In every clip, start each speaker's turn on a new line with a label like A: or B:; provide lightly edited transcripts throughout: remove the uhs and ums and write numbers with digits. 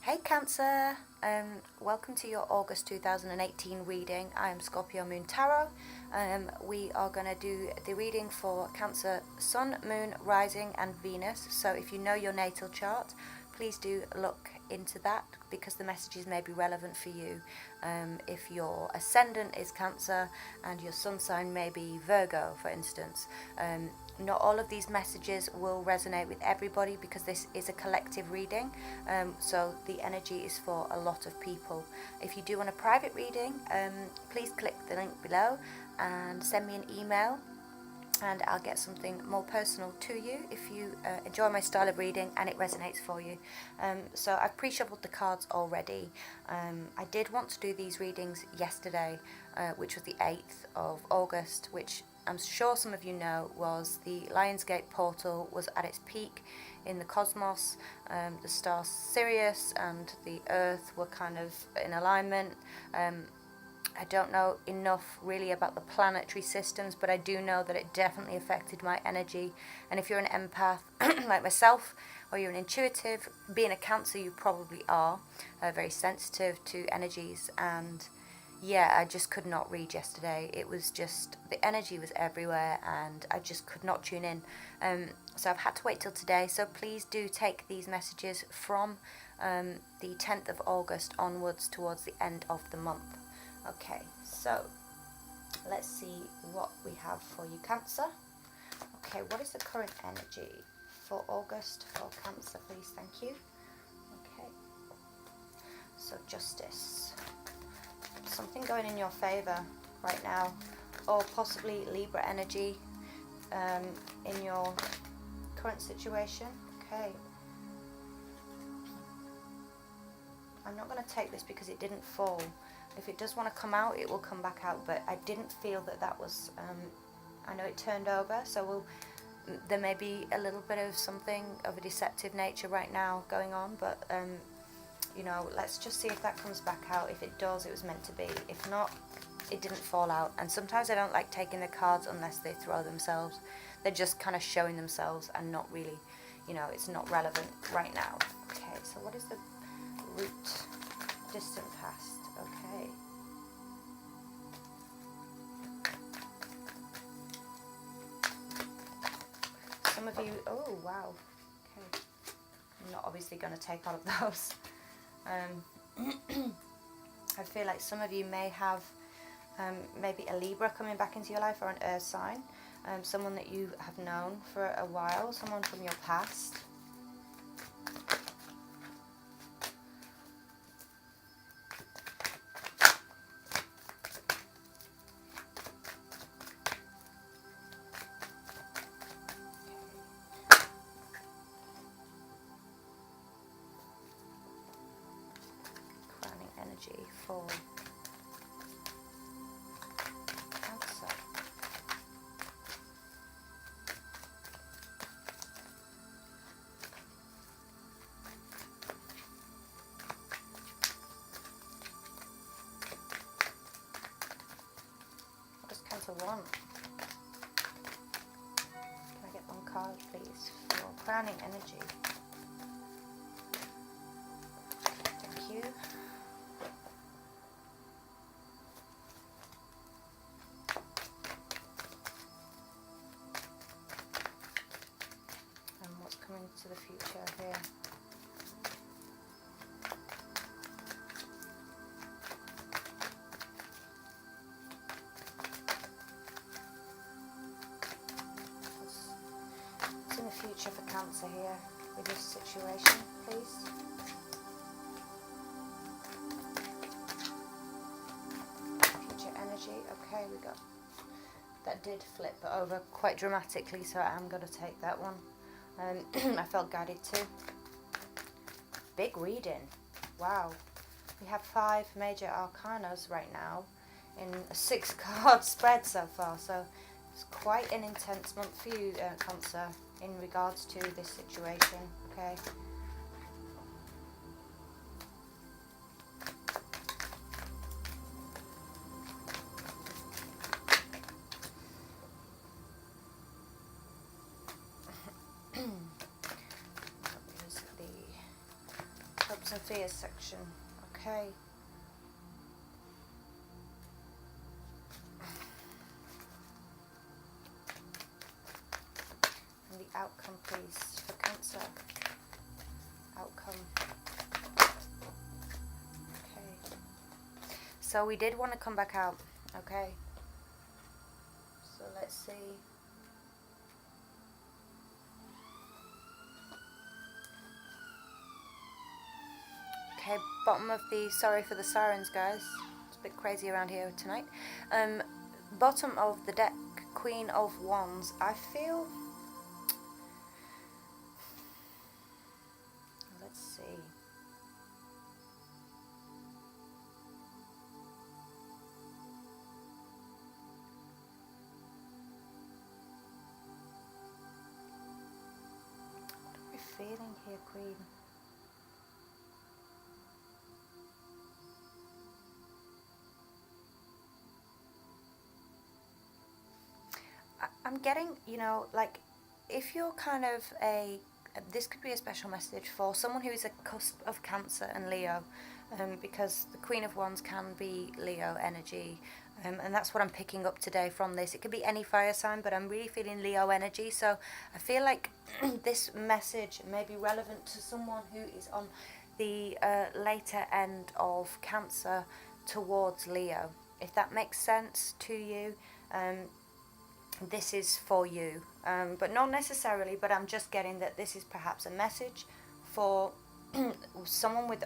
A: Hey Cancer, welcome to your August 2018 reading. I am Scorpio Moon Tarot. We are going to do the reading for Cancer Sun, Moon, Rising and Venus. So if you know your natal chart, please do look into that because the messages may be relevant for you. If your ascendant is Cancer and your sun sign may be Virgo, for instance. Not all of these messages will resonate with everybody because this is a collective reading, so the energy is for a lot of people. If you do want a private reading, please click the link below and send me an email and I'll get something more personal to you if you enjoy my style of reading and it resonates for you. So I've pre-shuffled the cards already. I did want to do these readings yesterday, which was the 8th of August, which I'm sure some of you know was the Lionsgate portal was at its peak in the cosmos. The star Sirius and the Earth were kind of in alignment. I don't know enough really about the planetary systems, but I do know that it definitely affected my energy. And if you're an empath like myself, or you're an intuitive, being a Cancer you probably are, very sensitive to energies. And yeah, I just could not read yesterday. It was just, the energy was everywhere and I just could not tune in. So I've had to wait till today. So please do take these messages from the 10th of August onwards towards the end of the month. Okay, so let's see what we have for you, Cancer. Okay, what is the current energy for August for Cancer, please? Thank you. Okay, so Justice. Something going in your favor right now, or possibly Libra energy in your current situation. Okay, I'm not going to take this because it didn't fall. If it does want to come out, it will come back out, but I didn't feel that that was I know it turned over, so there may be a little bit of something of a deceptive nature right now going on, but you know, let's just see if that comes back out. If it does, it was meant to be. If not, it didn't fall out. And sometimes I don't like taking the cards unless they throw themselves. They're just kind of showing themselves and not really, you know, it's not relevant right now. Okay, so what is the root? Distant past. Okay. Some of you, oh wow. Okay. I'm not obviously going to take all of those. I feel like some of you may have maybe a Libra coming back into your life, or an earth sign, someone that you have known for a while, someone from your past. Energy for Cancer. What does Cancer want? Can I get one card, please, for crowning energy? Thank you. To the future here. What's in the future for Cancer here with this situation, please? Future energy. Okay, we got that did flip over quite dramatically, so I am going to take that one. I felt guided too. Big reading. Wow. We have 5 major arcanas right now in a 6-card spread so far. So it's quite an intense month for you, Cancer, in regards to this situation. Okay. doubts and fears section. Okay. And the outcome, please, for Cancer. Outcome. Okay. So we did want to come back out. Okay. So let's see. Okay, bottom of the, sorry for the sirens guys, it's a bit crazy around here tonight. Bottom of the deck, Queen of Wands. I feel, let's see. What are we feeling here, Queen? I'm getting, you know, like, if you're kind of this could be a special message for someone who is a cusp of Cancer and Leo, because the Queen of Wands can be Leo energy, and that's what I'm picking up today from this. It could be any fire sign, but I'm really feeling Leo energy, so I feel like this message may be relevant to someone who is on the later end of Cancer towards Leo, if that makes sense to you. This is for you, but not necessarily, but I'm just getting that this is perhaps a message for someone with,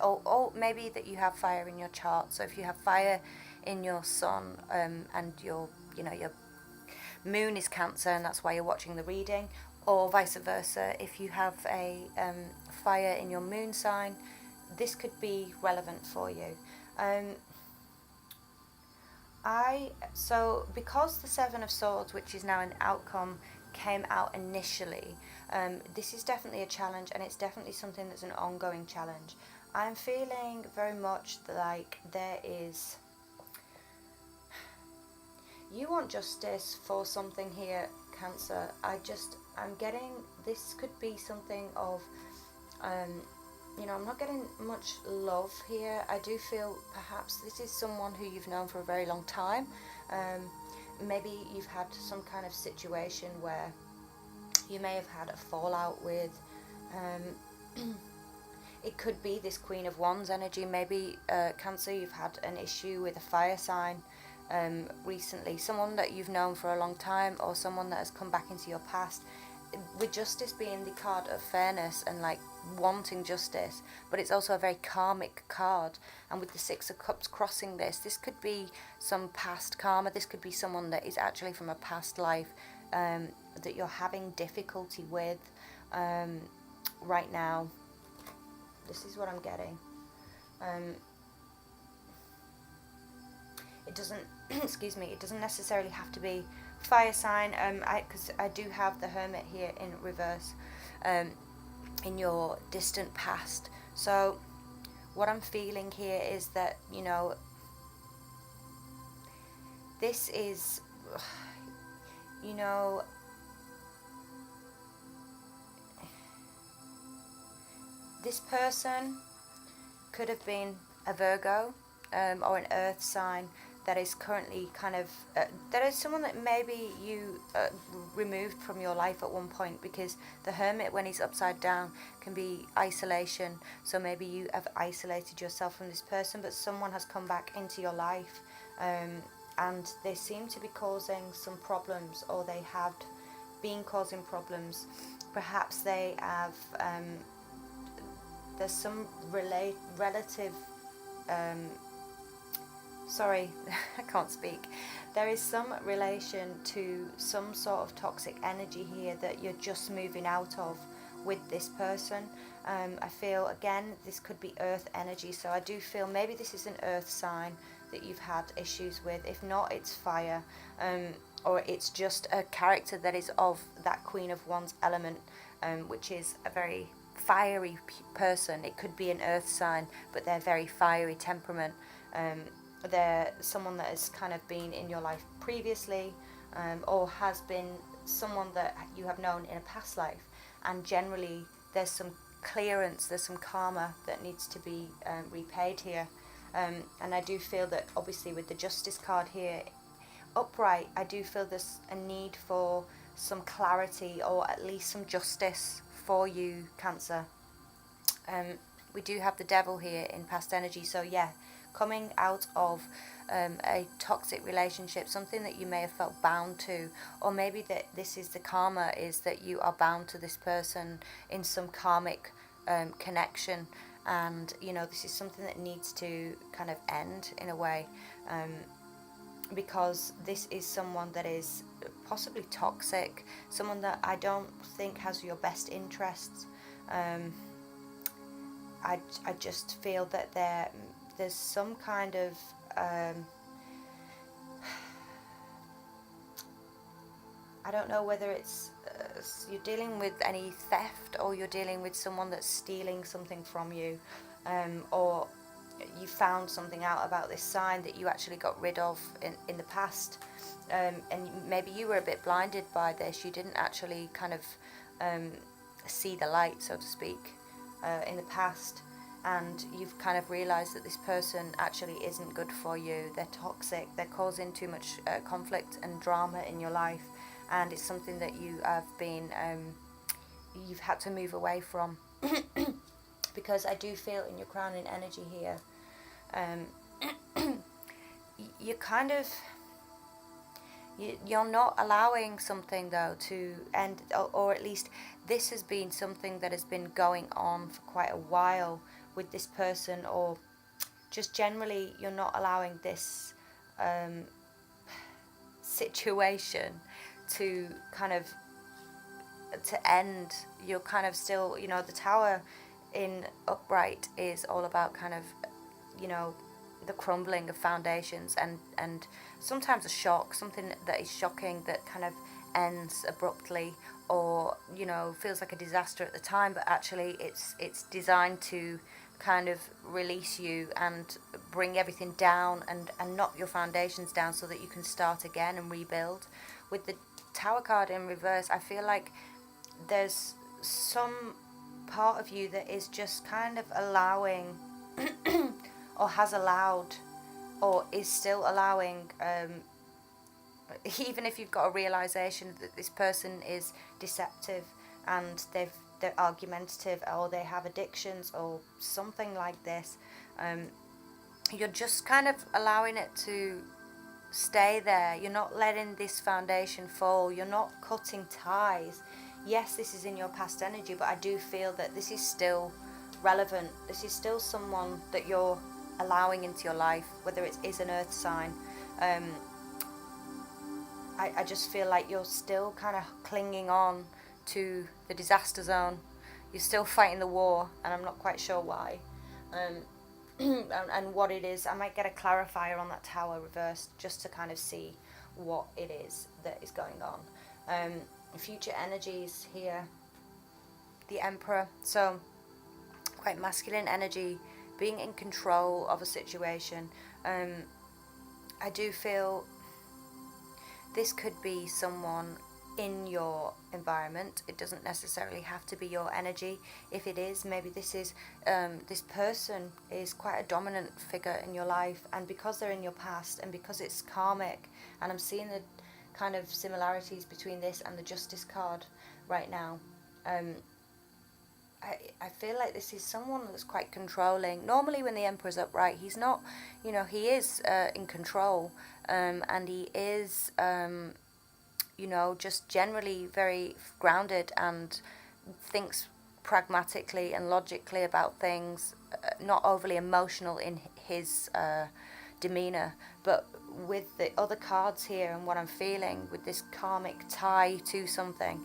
A: maybe that you have fire in your chart. So if you have fire in your sun, and your moon is Cancer, and that's why you're watching the reading, or vice versa, if you have a fire in your moon sign, this could be relevant for you. So because the Seven of Swords, which is now an outcome, came out initially, this is definitely a challenge, and it's definitely something that's an ongoing challenge. I'm feeling very much like there is, you want justice for something here, Cancer. I'm getting, this could be something of, I'm not getting much love here. I do feel perhaps this is someone who you've known for a very long time. Maybe you've had some kind of situation where you may have had a fallout with. It could be this Queen of Wands energy. Maybe, Cancer, you've had an issue with a fire sign recently. Someone that you've known for a long time, or someone that has come back into your past. With justice being the card of fairness and like wanting justice, but it's also a very karmic card, and with the Six of Cups crossing this could be some past karma. This could be someone that is actually from a past life, that you're having difficulty with right now. This is what I'm getting. It doesn't excuse me, it doesn't necessarily have to be fire sign, because I do have the Hermit here in reverse, in your distant past. So what I'm feeling here is that, this is, this person could have been a Virgo, or an earth sign that is currently kind of, that is someone that maybe you removed from your life at one point, because the Hermit, when he's upside down, can be isolation. So maybe you have isolated yourself from this person, but someone has come back into your life, and they seem to be causing some problems, or they have been causing problems. Perhaps they have, there's some relative, sorry, I can't speak. There is some relation to some sort of toxic energy here that you're just moving out of with this person. I feel, again, this could be earth energy, so I do feel maybe this is an earth sign that you've had issues with. If not, it's fire, or it's just a character that is of that Queen of Wands element, which is a very fiery person. It could be an earth sign, but they're very fiery temperament. They're someone that has kind of been in your life previously, or has been someone that you have known in a past life, and generally there's some clearance, there's some karma that needs to be repaid here. And I do feel that obviously with the Justice card here upright, I do feel there's a need for some clarity, or at least some justice for you, Cancer. We do have the Devil here in past energy, so yeah, coming out of a toxic relationship, something that you may have felt bound to, or maybe that this is the karma, is that you are bound to this person in some karmic connection, and you know, this is something that needs to kind of end in a way, because this is someone that is possibly toxic, someone that I don't think has your best interests. I just feel that there's some kind of I don't know whether it's you're dealing with any theft, or you're dealing with someone that's stealing something from you, or you found something out about this sign that you actually got rid of in the past, and maybe you were a bit blinded by this. You didn't actually kind of see the light, so to speak, in the past, and you've kind of realized that this person actually isn't good for you. They're toxic, they're causing too much conflict and drama in your life, and it's something that you have been you've had to move away from. Because I do feel in your crowning energy here, you kind of, you're not allowing something though to end, or at least this has been something that has been going on for quite a while with this person, or just generally you're not allowing this situation to kind of to end. You're kind of still, you know, the Tower in upright is all about kind of, you know, the crumbling of foundations, and sometimes a shock, something that is shocking that kind of ends abruptly, or you know, feels like a disaster at the time, but actually it's designed to kind of release you and bring everything down and knock your foundations down so that you can start again and rebuild. With the Tower card in reverse, I feel like there's some part of you that is just kind of allowing or has allowed or is still allowing, even if you've got a realization that this person is deceptive and they're argumentative, or they have addictions or something like this, you're just kind of allowing it to stay there. You're not letting this foundation fall. You're not cutting ties. Yes, this is in your past energy, but I do feel that this is still relevant. This is still someone that you're allowing into your life, whether it is an earth sign. I just feel like you're still kind of clinging on to the disaster zone. You're still fighting the war, and I'm not quite sure why. And what it is, I might get a clarifier on that Tower reversed just to kind of see what it is that is going on. Future energies here, the Emperor, so quite masculine energy, being in control of a situation. I do feel this could be someone in your environment. It doesn't necessarily have to be your energy. If it is, maybe this is this person is quite a dominant figure in your life, and because they're in your past and because it's karmic, and I'm seeing the kind of similarities between this and the Justice card right now, I feel like this is someone that's quite controlling. Normally when the Emperor's upright, he's not, you know, he is in control, and he is you know, just generally very grounded and thinks pragmatically and logically about things, not overly emotional in his demeanor. But with the other cards here and what I'm feeling with this karmic tie to something,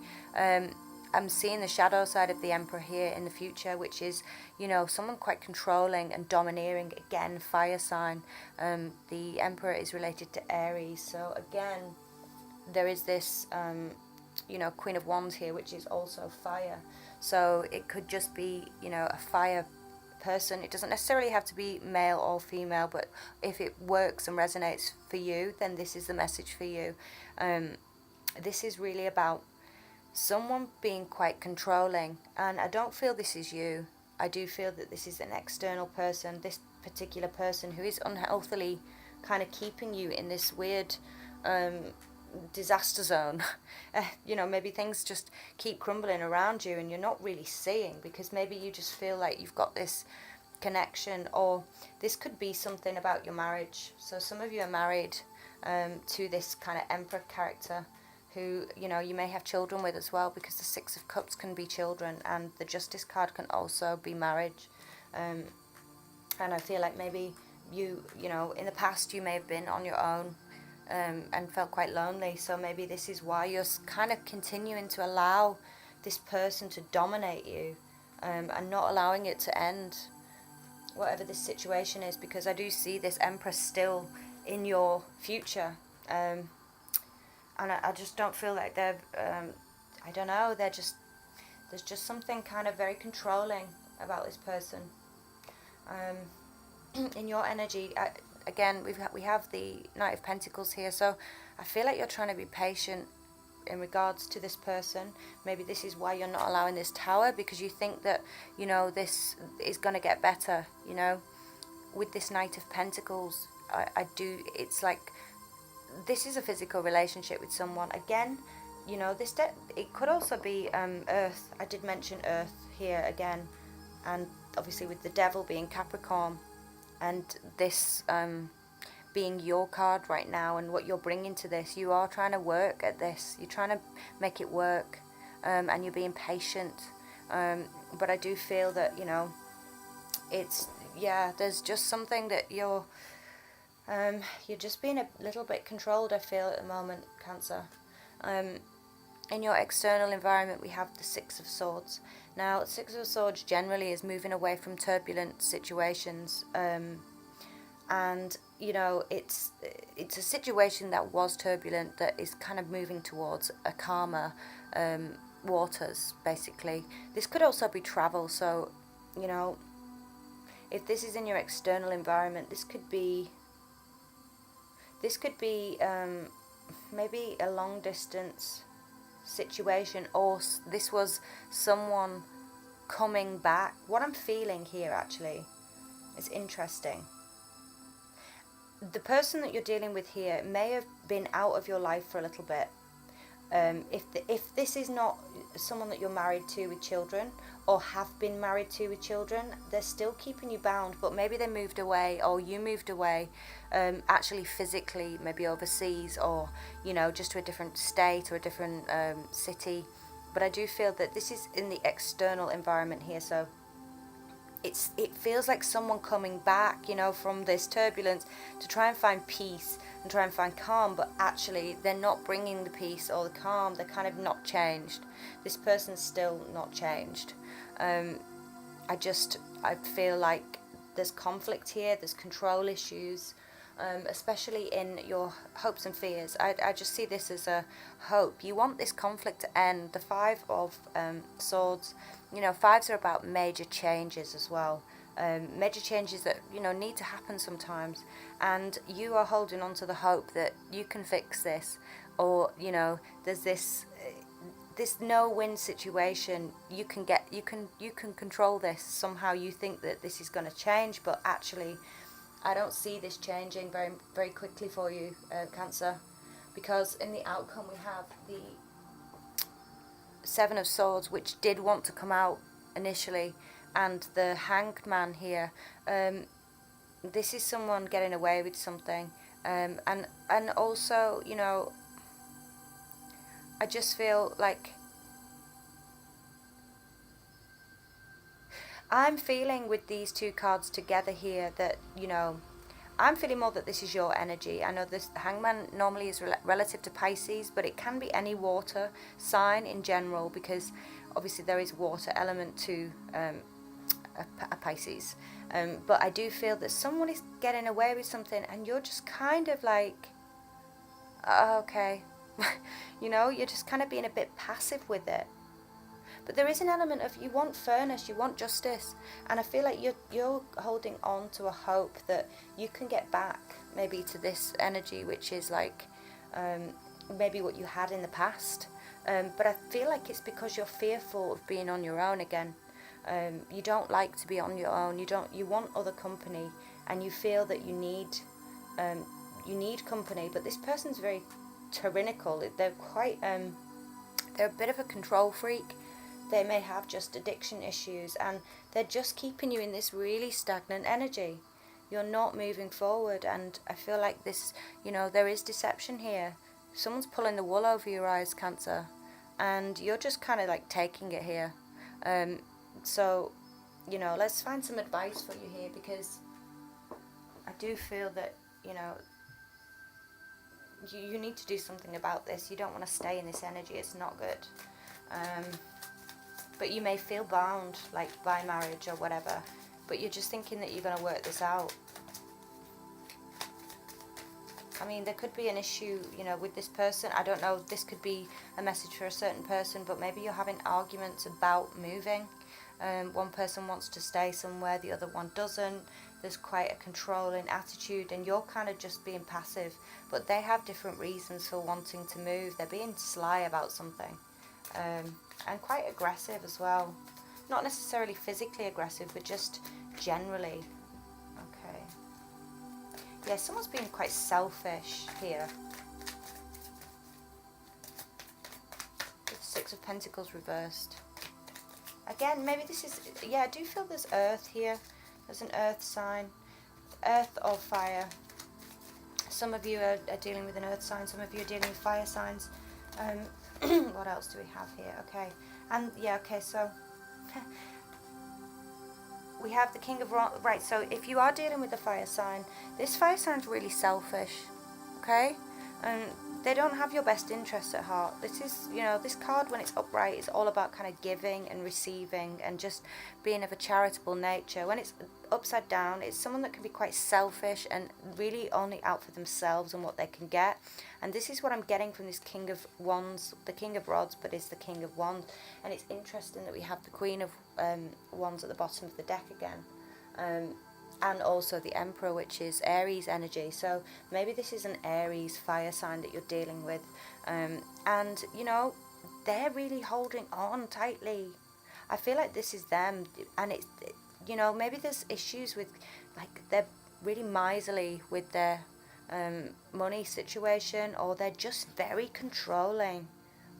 A: I'm seeing the shadow side of the Emperor here in the future, which is, you know, someone quite controlling and domineering. Again, fire sign. The Emperor is related to Aries, so again, there is this, you know, Queen of Wands here, which is also fire. So it could just be, you know, a fire person. It doesn't necessarily have to be male or female, but if it works and resonates for you, then this is the message for you. This is really about someone being quite controlling, and I don't feel this is you. I do feel that this is an external person, this particular person who is unhealthily kind of keeping you in this weird disaster zone. Maybe things just keep crumbling around you and you're not really seeing, because maybe you just feel like you've got this connection, or this could be something about your marriage. So some of you are married to this kind of emperor character who, you may have children with as well, because the Six of Cups can be children, and the Justice card can also be marriage. And I feel like maybe you in the past you may have been on your own and felt quite lonely. So maybe this is why you're kind of continuing to allow this person to dominate you, and not allowing it to end, whatever this situation is, because I do see this Empress still in your future. And I just don't feel like they're, I don't know, there's just something kind of very controlling about this person. In your energy, again, we have the Knight of Pentacles here, so I feel like you're trying to be patient in regards to this person. Maybe this is why you're not allowing this Tower, because you think that, this is going to get better, with this Knight of Pentacles. It's like, this is a physical relationship with someone. Again, it could also be Earth. I did mention Earth here again, and obviously with the Devil being Capricorn, and this being your card right now, and what you're bringing to this, you are trying to work at this. You're trying to make it work, and you're being patient. But I do feel that, there's just something that you're just being a little bit controlled, I feel, at the moment, Cancer. In your external environment, we have the Six of Swords. Now, Six of Swords generally is moving away from turbulent situations, and it's a situation that was turbulent that is kind of moving towards a calmer waters, basically. This could also be travel. So, if this is in your external environment, this could be maybe a long distance situation, or this was someone coming back. What I'm feeling here actually is interesting. The person that you're dealing with here may have been out of your life for a little bit. If this is not someone that you're married to with children, or have been married to with children, they're still keeping you bound, but maybe they moved away, or you moved away, actually physically, maybe overseas, or just to a different state or a different city. But I do feel that this is in the external environment here, so it feels like someone coming back, from this turbulence to try and find peace and try and find calm, but actually they're not bringing the peace or the calm. They're kind of not changed. This person's still not changed. I feel like there's conflict here, there's control issues, especially in your hopes and fears. I just see this as a hope. You want this conflict to end. The Five of Swords, fives are about major changes as well. Major changes that, need to happen sometimes. And you are holding on to the hope that you can fix this, or, there's this no-win situation. You can control this somehow. You think that this is going to change, but actually I don't see this changing very, very quickly for you, Cancer, because in the outcome we have the Seven of Swords, which did want to come out initially, and the Hanged Man here. This is someone getting away with something, and also, I just feel like I'm feeling with these two cards together here that, I'm feeling more that this is your energy. I know this Hangman normally is relative to Pisces, but it can be any water sign in general, because obviously there is water element to a Pisces. But I do feel that someone is getting away with something, and you're just kind of like, oh, okay. You're just kind of being a bit passive with it. But there is an element of, you want fairness, you want justice, and I feel like you're holding on to a hope that you can get back maybe to this energy, which is like maybe what you had in the past. But I feel like it's because you're fearful of being on your own again. You don't like to be on your own. You want other company, and you feel that you need company. But this person's very tyrannical. They're quite they're a bit of a control freak. They may have just addiction issues, and they're just keeping you in this really stagnant energy. You're not moving forward, and I feel like this, there is deception here. Someone's pulling the wool over your eyes, Cancer, and you're just kind of like taking it here. So, let's find some advice for you here, because I do feel that, you need to do something about this. You don't want to stay in this energy. It's not good. But you may feel bound, like by marriage or whatever, but you're just thinking that you're going to work this out. I mean, there could be an issue, with this person. I don't know, this could be a message for a certain person, but maybe you're having arguments about moving. One person wants to stay somewhere, the other one doesn't. There's quite a controlling attitude, and you're kind of just being passive. But they have different reasons for wanting to move. They're being sly about something, and quite aggressive as well. Not necessarily physically aggressive, but just generally. Okay. Yeah, someone's being quite selfish here. With Six of Pentacles reversed. Again, maybe this is, I do feel there's earth here. There's an earth sign, earth or fire. Some of you are dealing with an earth sign, some of you are dealing with fire signs. What else do we have here? Okay, and so we have the King of Wands. Right, so if you are dealing with the fire sign, this fire sign's really selfish, okay? And they don't have your best interests at heart. This is, this card, when it's upright, is all about kind of giving and receiving and just being of a charitable nature. When it's upside down, it's someone that can be quite selfish and really only out for themselves and what they can get. And this is what I'm getting from this King of Wands, the King of Rods, but it's the King of Wands. And it's interesting that we have the Queen of Wands at the bottom of the deck again. And also the Emperor, which is Aries energy. So maybe this is an Aries fire sign that you're dealing with. And, they're really holding on tightly. I feel like this is them. And it's, maybe there's issues with, like, they're really miserly with their money situation, or they're just very controlling.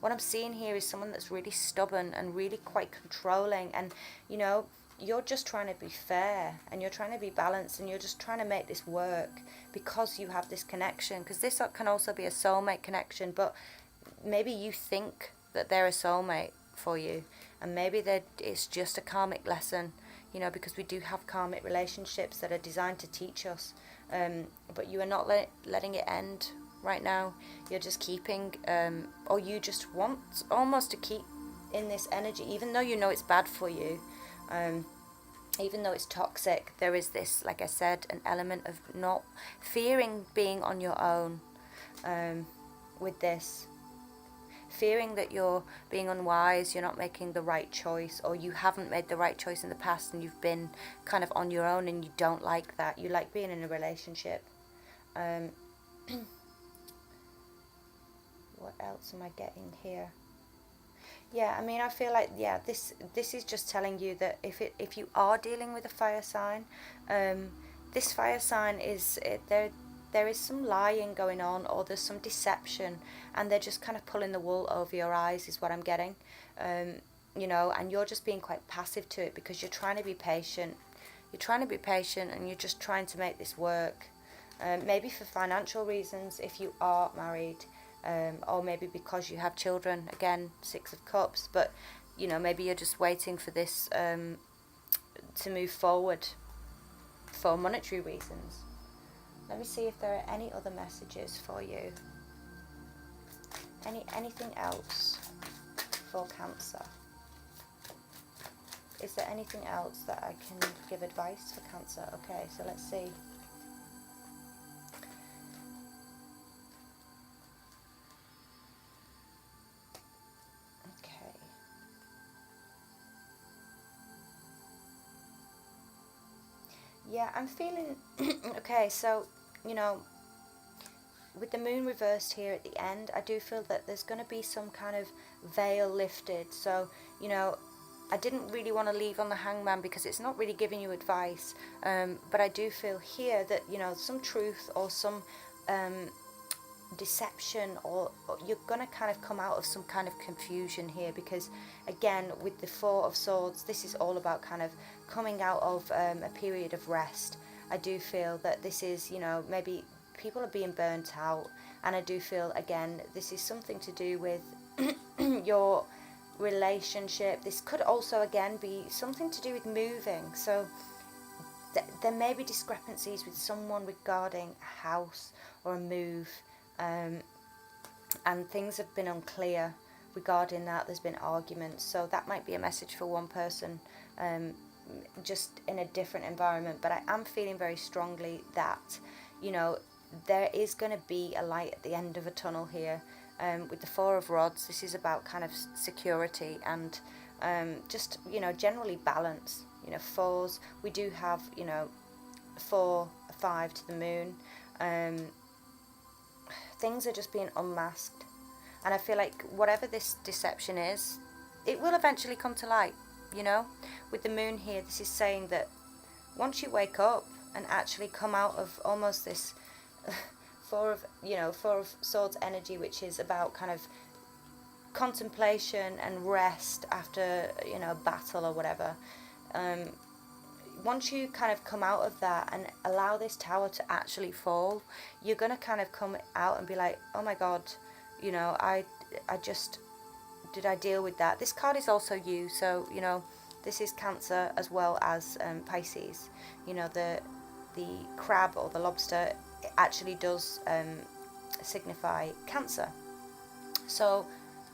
A: What I'm seeing here is someone that's really stubborn and really quite controlling. And, you're just trying to be fair, and you're trying to be balanced, and you're just trying to make this work because you have this connection. Because this can also be a soulmate connection, but maybe you think that they're a soulmate for you, and maybe it's just a karmic lesson, because we do have karmic relationships that are designed to teach us. But you are not letting it end right now. You're just keeping, or you just want almost to keep in this energy, even though it's bad for you. Even though it's toxic, there is this, like I said, an element of not fearing being on your own with this. Fearing that you're being unwise, you're not making the right choice, or you haven't made the right choice in the past and you've been kind of on your own, and you don't like that. You like being in a relationship. What else am I getting here? Yeah, I mean, I feel like, this is just telling you that if you are dealing with a fire sign, this fire sign is, there is some lying going on, or there's some deception, and they're just kind of pulling the wool over your eyes is what I'm getting. And you're just being quite passive to it because you're trying to be patient. You're trying to be patient, and you're just trying to make this work. Maybe for financial reasons if you are married. Or maybe because you have children, again, Six of Cups, but maybe you're just waiting for this to move forward for monetary reasons. Let me see if there are any other messages for you. Anything else for Cancer? Is there anything else that I can give advice for Cancer? Okay, so let's see. Yeah, I'm feeling, okay, so, with the moon reversed here at the end, I do feel that there's going to be some kind of veil lifted. So, you know, I didn't really want to leave on the Hangman because it's not really giving you advice, but I do feel here that, you know, some truth or some deception, or you're going to kind of come out of some kind of confusion here, because again, with the Four of Swords, this is all about kind of coming out of a period of rest. I do feel that this is, you know, maybe people are being burnt out, and I do feel, again, this is something to do with your relationship. This could also, again, be something to do with moving. So there may be discrepancies with someone regarding a house or a move, and things have been unclear regarding that. There's been arguments, so that might be a message for one person, just in a different environment. But I am feeling very strongly that, you know, there is going to be a light at the end of a tunnel here. With the Four of Rods, this is about kind of security and just, you know, generally balance. You know, fours, we do have, you know, 4, 5 to the moon. Things are just being unmasked, and I feel like whatever this deception is, it will eventually come to light. You know, with the moon here, this is saying that once you wake up and actually come out of almost this Four of Swords energy, which is about kind of contemplation and rest after, you know, battle or whatever. Once you kind of come out of that and allow this tower to actually fall, you're going to kind of come out and be like, oh my God, you know, I just, did I deal with that? This card is also you, so, you know, this is Cancer as well as Pisces. You know, the crab or the lobster, it actually does signify Cancer. So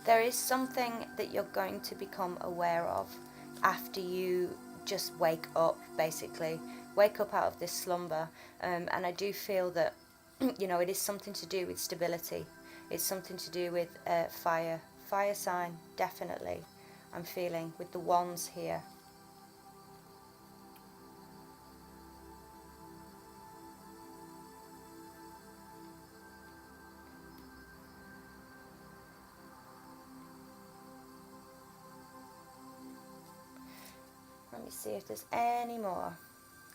A: there is something that you're going to become aware of after you just wake up, basically. Wake up out of this slumber. And I do feel that, you know, it is something to do with stability. It's something to do with fire. Fire sign, definitely. I'm feeling with the wands here. Let me see if there's any more,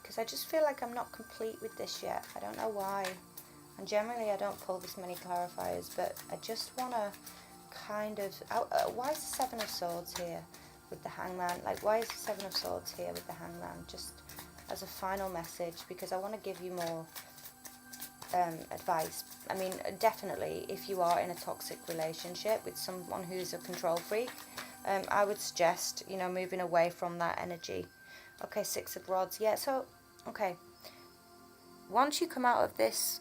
A: because I just feel like I'm not complete with this yet. I don't know why, and generally I don't pull this many clarifiers, but I just want to kind of, why is the Seven of Swords here with the Hangman? Like, why is the Seven of Swords here with the Hangman? Just as a final message, because I want to give you more advice. I mean, definitely, if you are in a toxic relationship with someone who's a control freak, I would suggest, you know, moving away from that energy. Okay, Six of Rods. Yeah, so, okay. Once you come out of this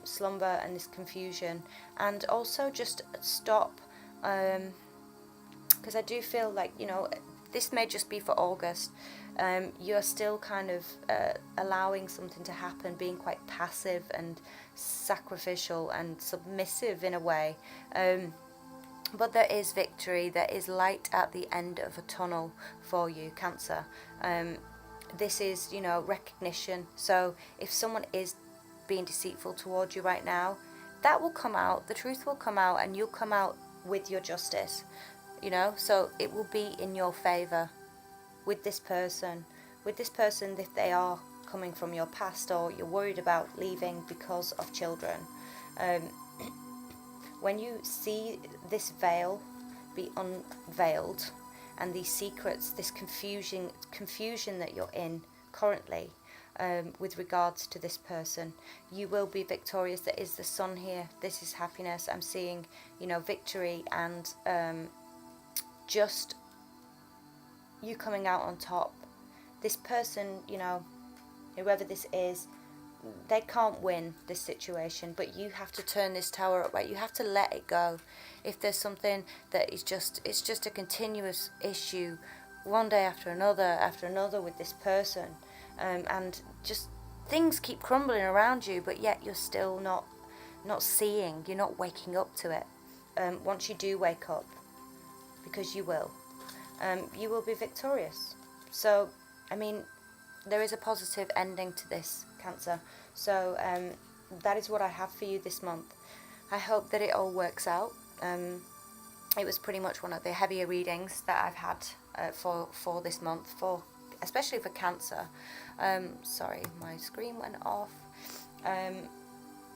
A: slumber and this confusion, and also just stop, because I do feel like, you know, this may just be for August. You're still kind of allowing something to happen, being quite passive and sacrificial and submissive in a way. But there is victory, there is light at the end of a tunnel for you, Cancer. This is, you know, recognition. So if someone is being deceitful towards you right now, that will come out, the truth will come out, and you'll come out with your justice, you know. So it will be in your favour with this person. With this person, if they are coming from your past, or you're worried about leaving because of children. When you see this veil be unveiled, and these secrets, this confusion that you're in currently, with regards to this person, you will be victorious. There is the Sun here. This is happiness. I'm seeing, you know, victory, and just you coming out on top. This person, you know, whoever this is, they can't win this situation, but you have to turn this tower upright. You have to let it go. If there's something that is just, it's just a continuous issue, one day after another with this person, and just things keep crumbling around you, but yet you're still not seeing, you're not waking up to it. Once you do wake up, because you will be victorious. So, I mean, there is a positive ending to this, Cancer. So that is what I have for you this month. I hope that it all works out. It was pretty much one of the heavier readings that I've had for this month, especially for Cancer. Sorry, my screen went off.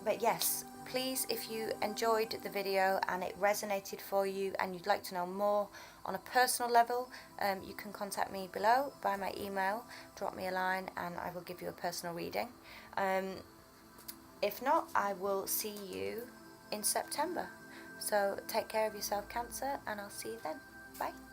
A: But yes, please, if you enjoyed the video and it resonated for you and you'd like to know more on a personal level, you can contact me below by my email, drop me a line and I will give you a personal reading. If not, I will see you in September. So take care of yourself, Cancer, and I'll see you then. Bye.